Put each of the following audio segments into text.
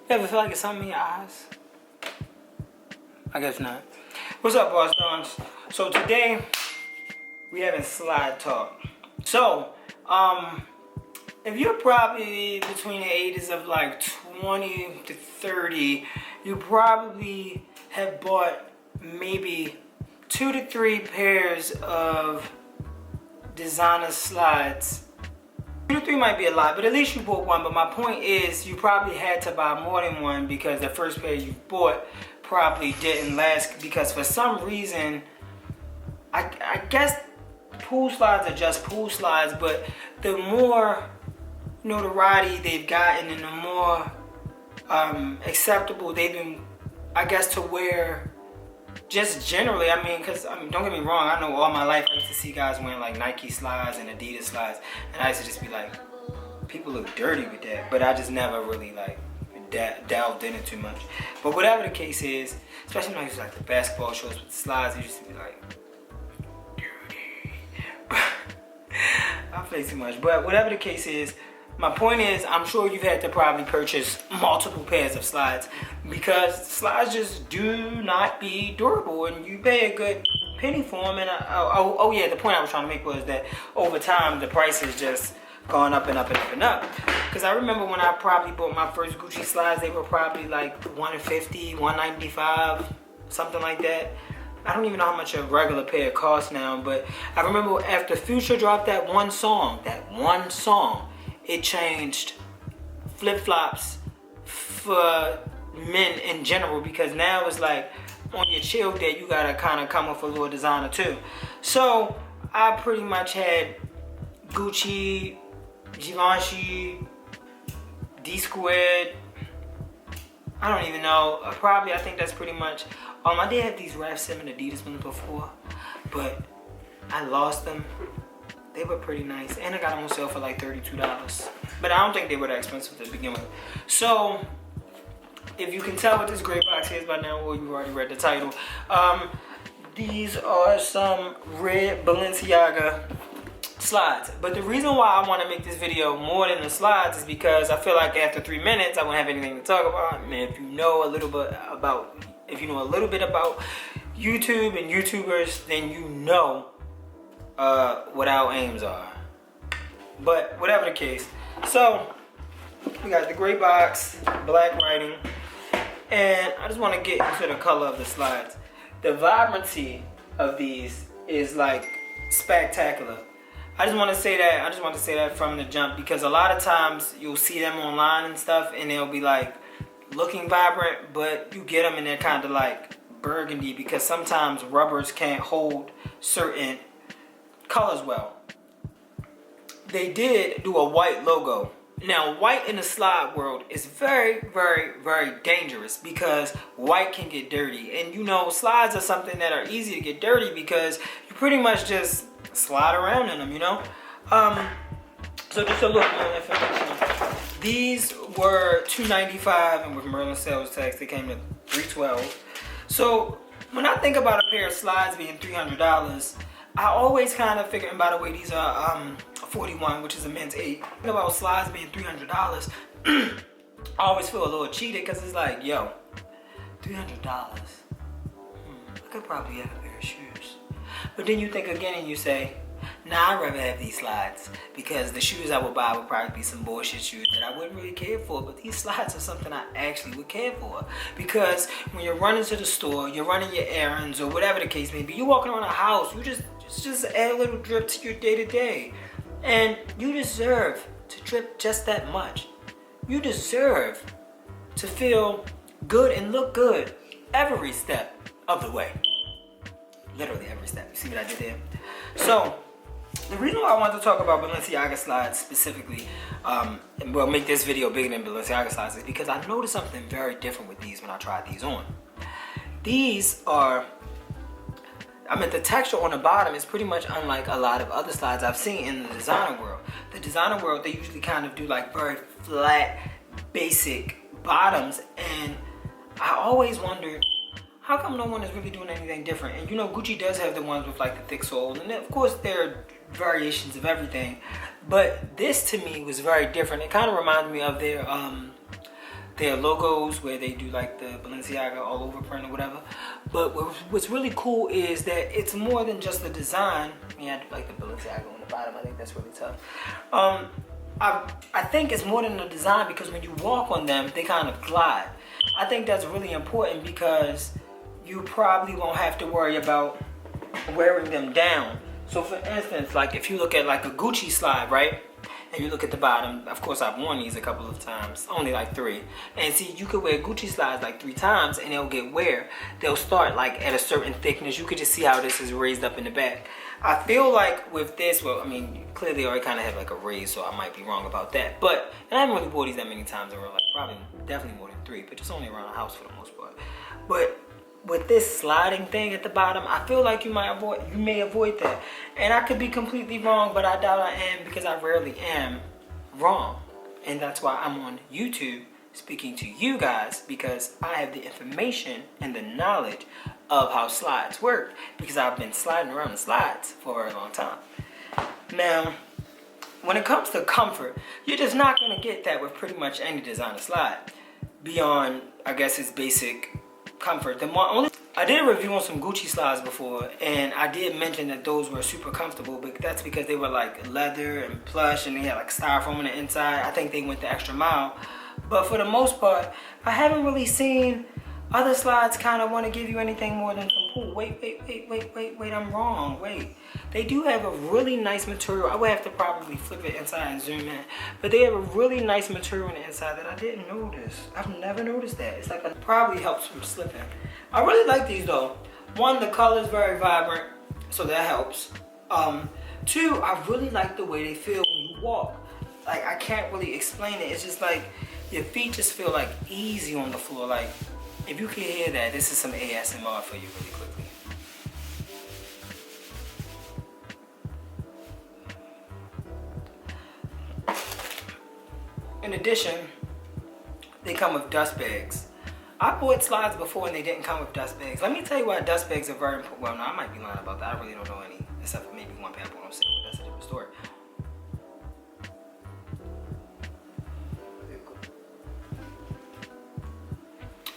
You ever feel like it's something in your eyes? I guess not. What's up, boss dons? So today we having slide talk. So, if you're probably between the ages of like 20 to 30, you probably have bought maybe 2 to 3 pairs of designer slides. 2 to 3 might be a lot, but at least you bought one. But my point is, you probably had to buy more than one because the first pair you bought probably didn't last, because for some reason, I guess pool slides are just pool slides, but the more notoriety they've gotten and the more acceptable they've been, I guess, to wear just generally. I mean, because don't get me wrong, I know all my life I used to see guys wearing like Nike slides and Adidas slides, and I used to just be like, people look dirty with that, but I just never really like delved in it too much. But whatever the case is, especially when I used to like the basketball shorts with the slides, it used to be like dirty. I play too much, but whatever the case is, my point is, I'm sure you've had to probably purchase multiple pairs of slides because slides just do not be durable, and you pay a good penny for them. And oh yeah, the point I was trying to make was that over time the prices just gone up and up and up and up. Because I remember when I probably bought my first Gucci slides, they were probably like $150, $195, something like that. I don't even know how much a regular pair costs now, but I remember after Future dropped that one song, it changed flip-flops for men in general, because now it's like on your chill day, you gotta kind of come with a little designer too. So I pretty much had Gucci, Givenchy, D Squared, I don't even know, I think that's pretty much. I did have these Raf 7 Adidas ones before, but I lost them. They were pretty nice, and I got them on sale for like $32. But I don't think they were that expensive to begin with. So, if you can tell what this gray box is by now, or you've already read the title, these are some red Balenciaga slides. But the reason why I want to make this video more than the slides is because I feel like after 3 minutes, I won't have anything to talk about. And if you know a little bit about YouTube and YouTubers, then you know what our aims are. But whatever the case, so we got the gray box, black writing, and I just want to get into the color of the slides. The vibrancy of these is like spectacular. I just want to say that from the jump, because a lot of times you'll see them online and stuff and they'll be like looking vibrant, but you get them and they're kind of like burgundy, because sometimes rubbers can't hold certain colors well. They did do a white logo. Now, white in the slide world is very, very, very dangerous, because white can get dirty. And you know, slides are something that are easy to get dirty because you pretty much just slide around in them, you know? So just a little more information. These were $295, and with Merlin sales tax, they came to $312. So when I think about a pair of slides being $300, I always kind of figure, and by the way, these are 41, which is a men's 8. Think about slides being $300. I always feel a little cheated, because it's like, yo, $300. I could probably have a pair of shoes. But then you think again and you say, nah, I'd rather have these slides, because the shoes I would buy would probably be some bullshit shoes that I wouldn't really care for. But these slides are something I actually would care for, because when you're running to the store, you're running your errands, or whatever the case may be, you're walking around the house, you just add a little drip to your day-to-day. And you deserve to drip just that much. You deserve to feel good and look good every step of the way. Literally every step. You see what I did there? So, the reason why I wanted to talk about Balenciaga slides specifically, and we'll make this video bigger than Balenciaga slides, is because I noticed something very different with these when I tried these on. These are, the texture on the bottom is pretty much unlike a lot of other slides I've seen in the designer world. The designer world, they usually kind of do like very flat, basic bottoms, and I always wondered, how come no one is really doing anything different? And you know, Gucci does have the ones with like the thick sole, and of course there are variations of everything, but this to me was very different. It kind of reminds me of their their logos where they do like the Balenciaga all over print or whatever. But what's really cool is that it's more than just the design. Yeah, I do like the Balenciaga on the bottom. I think that's really tough. I think it's more than the design because when you walk on them, they kind of glide. I think that's really important because you probably won't have to worry about wearing them down. So for instance, like if you look at like a Gucci slide, right? And you look at the bottom, of course I've worn these a couple of times, only like 3. And see, you could wear Gucci slides like 3 times and they'll get wear. They'll start like at a certain thickness. You could just see how this is raised up in the back. I feel like with this, well, I mean, clearly they already kind of have like a raise, so I might be wrong about that. But, and I haven't really wore these that many times in real life, probably definitely more than 3, but just only around the house for the most part. But with this sliding thing at the bottom, I feel like you may avoid that. And I could be completely wrong, but I doubt I am because I rarely am wrong. And that's why I'm on YouTube speaking to you guys, because I have the information and the knowledge of how slides work, because I've been sliding around in slides for a very long time. Now, when it comes to comfort, you're just not going to get that with pretty much any designer slide beyond, I guess, its basic comfort. I did a review on some Gucci slides before, and I did mention that those were super comfortable, but that's because they were like leather and plush and they had like styrofoam on the inside. I think they went the extra mile. But for the most part, I haven't really seen other slides kind of want to give you anything more than some pool. Wait, I'm wrong. Wait. They do have a really nice material. I would have to probably flip it inside and zoom in. But they have a really nice material on the inside that I didn't notice. I've never noticed that. It's like it probably helps from slipping. I really like these though. 1, the color is very vibrant, so that helps. 2, I really like the way they feel when you walk. Like, I can't really explain it. It's just like your feet just feel like easy on the floor. Like, if you can hear that, this is some ASMR for you really quickly. In addition, they come with dust bags. I bought slides before and they didn't come with dust bags. Let me tell you why dust bags are very important. Well, no, I might be lying about that. I really don't know any, except for maybe one pair I bought on sale, but that's a different story.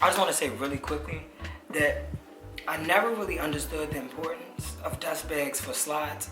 I just want to say really quickly that I never really understood the importance of dust bags for slides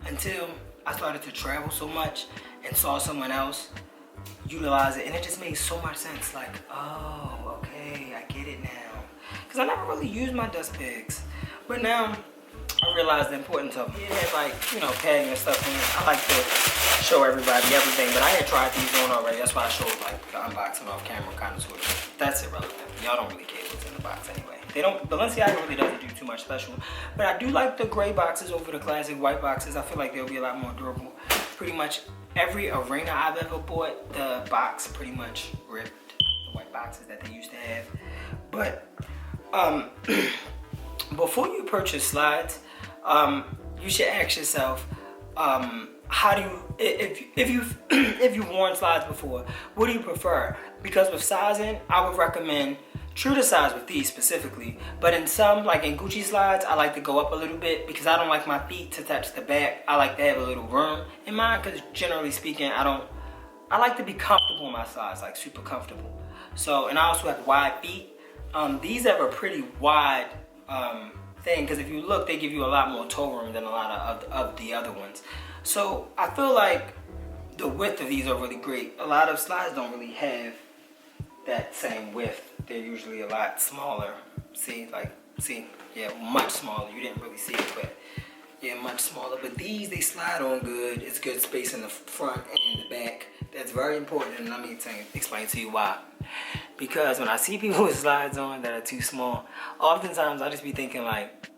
until I started to travel so much and saw someone else utilize it, and it just made so much sense. Like, oh, okay, I get it now. Because I never really used my dust bags, but now I realize the importance of them. Yeah, like, you know, padding and stuff in it. I like to show everybody everything, but I had tried these on already. That's why I showed like the unboxing off camera kind of sort of. That's irrelevant. Y'all don't really care what's in the box anyway. Balenciaga really doesn't do too much special, but I do like the gray boxes over the classic white boxes. I feel like they'll be a lot more durable. Pretty much every arena I've ever bought, the box pretty much ripped, the white boxes that they used to have. But before you purchase slides, you should ask yourself, how do you, if you've worn slides before, what do you prefer? Because with sizing, I would recommend true to size with these specifically, but in some, like in Gucci slides, I like to go up a little bit because I don't like my feet to touch the back. I like to have a little room in mine because generally speaking, I like to be comfortable in my slides, like super comfortable. So, and I also have wide feet. These have a pretty wide thing because if you look, they give you a lot more toe room than a lot of the other ones. So I feel like the width of these are really great. A lot of slides don't really have that same width. They're usually a lot smaller. See, yeah, much smaller. You didn't really see it, but yeah, much smaller. But these, they slide on good. It's good space in the front and the back. That's very important, and let me explain to you why. Because when I see people with slides on that are too small, oftentimes I just be thinking like,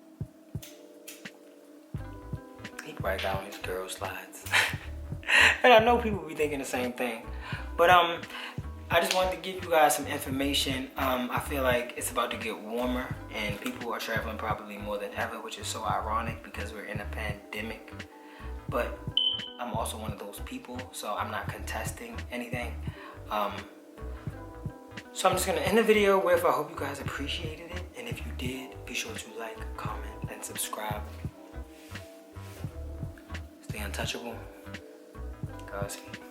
he probably got on his girl slides. And I know people be thinking the same thing. But I just wanted to give you guys some information. I feel like it's about to get warmer and people are traveling probably more than ever, which is so ironic because we're in a pandemic. But I'm also one of those people, so I'm not contesting anything. So I'm just gonna end the video with, I hope you guys appreciated it. And if you did, be sure to like, comment, and subscribe. Stay untouchable. Godspeed.